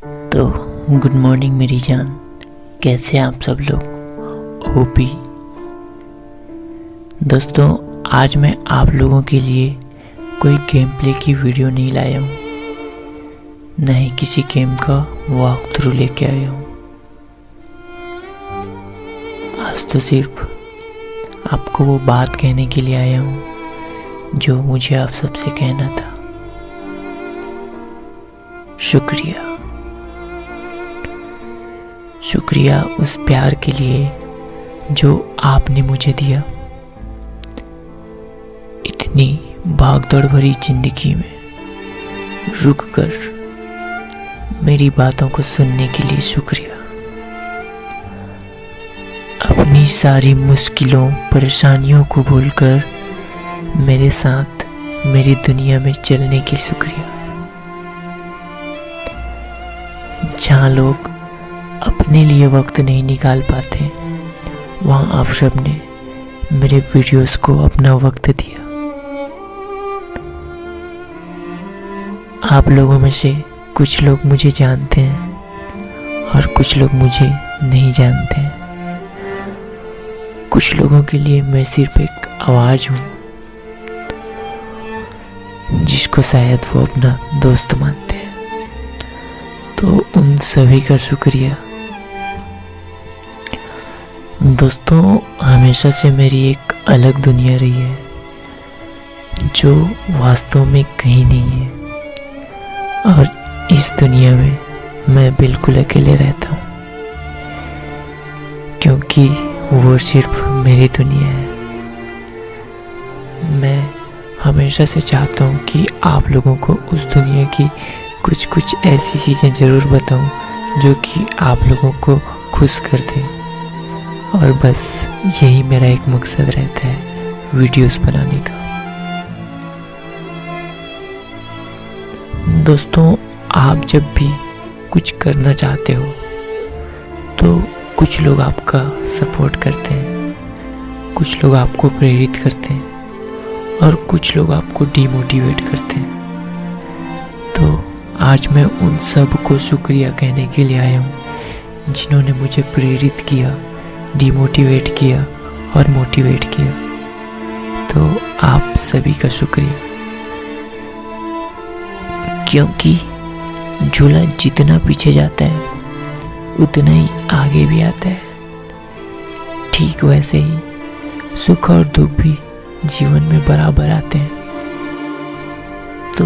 तो good morning मेरी जान, कैसे हैं आप सब लोग। ओपी दोस्तों, आज मैं आप लोगों के लिए कोई गेम प्ले की वीडियो नहीं लाया हूँ, न ही किसी गेम का वॉक थ्रू लेके आया हूँ। आज तो सिर्फ आपको वो बात कहने के लिए आया हूँ जो मुझे आप सबसे कहना था। शुक्रिया, शुक्रिया उस प्यार के लिए जो आपने मुझे दिया। इतनी भागदौड़ भरी जिंदगी में रुककर मेरी बातों को सुनने के लिए शुक्रिया। अपनी सारी मुश्किलों परेशानियों को भूलकर मेरे साथ मेरी दुनिया में चलने के लिए शुक्रिया। जहाँ लोग अपने लिए वक्त नहीं निकाल पाते, वहाँ आप सब ने मेरे वीडियोस को अपना वक्त दिया। आप लोगों में से कुछ लोग मुझे जानते हैं और कुछ लोग मुझे नहीं जानते हैं। कुछ लोगों के लिए मैं सिर्फ एक आवाज़ हूँ जिसको शायद वो अपना दोस्त मानते हैं। तो उन सभी का शुक्रिया। दोस्तों, हमेशा से मेरी एक अलग दुनिया रही है जो वास्तव में कहीं नहीं है, और इस दुनिया में मैं बिल्कुल अकेले रहता हूँ क्योंकि वो सिर्फ मेरी दुनिया है। मैं हमेशा से चाहता हूँ कि आप लोगों को उस दुनिया की कुछ ऐसी चीज़ें ज़रूर बताऊँ जो कि आप लोगों को खुश कर दें, और बस यही मेरा एक मकसद रहता है वीडियोस बनाने का। दोस्तों, आप जब भी कुछ करना चाहते हो तो कुछ लोग आपका सपोर्ट करते हैं, कुछ लोग आपको प्रेरित करते हैं और कुछ लोग आपको डिमोटिवेट करते हैं। तो आज मैं उन सब को शुक्रिया कहने के लिए आया हूँ जिन्होंने मुझे प्रेरित किया, डिमोटिवेट किया और मोटिवेट किया। तो आप सभी का शुक्रिया, क्योंकि झूला जितना पीछे जाता है उतना ही आगे भी आता है। ठीक वैसे ही सुख और दुख भी जीवन में बराबर आते हैं। तो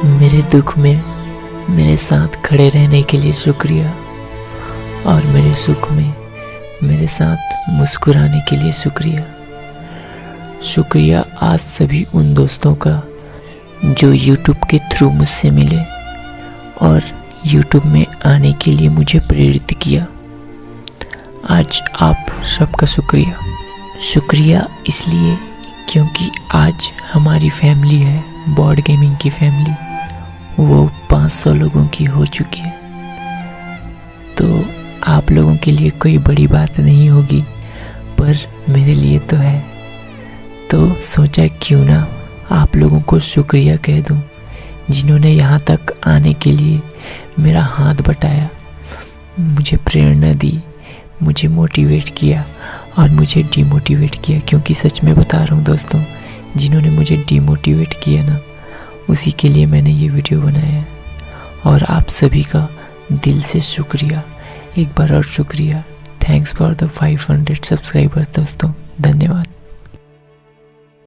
मेरे दुख में मेरे साथ खड़े रहने के लिए शुक्रिया, और मेरे सुख में मेरे साथ मुस्कुराने के लिए शुक्रिया। शुक्रिया आज सभी उन दोस्तों का जो YouTube के थ्रू मुझसे मिले और YouTube में आने के लिए मुझे प्रेरित किया। आज आप सबका शुक्रिया। शुक्रिया इसलिए क्योंकि आज हमारी फैमिली है, बोर्ड गेमिंग की फैमिली, वो 500 लोगों की हो चुकी है। तो आप लोगों के लिए कोई बड़ी बात नहीं होगी, पर मेरे लिए तो है। तो सोचा क्यों ना आप लोगों को शुक्रिया कह दूं जिन्होंने यहाँ तक आने के लिए मेरा हाथ बटाया, मुझे प्रेरणा दी, मुझे मोटिवेट किया और मुझे डिमोटिवेट किया। क्योंकि सच में बता रहा हूँ दोस्तों, जिन्होंने मुझे डिमोटिवेट किया ना, उसी के लिए मैंने ये वीडियो बनाया है। और आप सभी का दिल से शुक्रिया, एक बार और शुक्रिया। थैंक्स फॉर द 500 सब्सक्राइबर्स दोस्तों, धन्यवाद।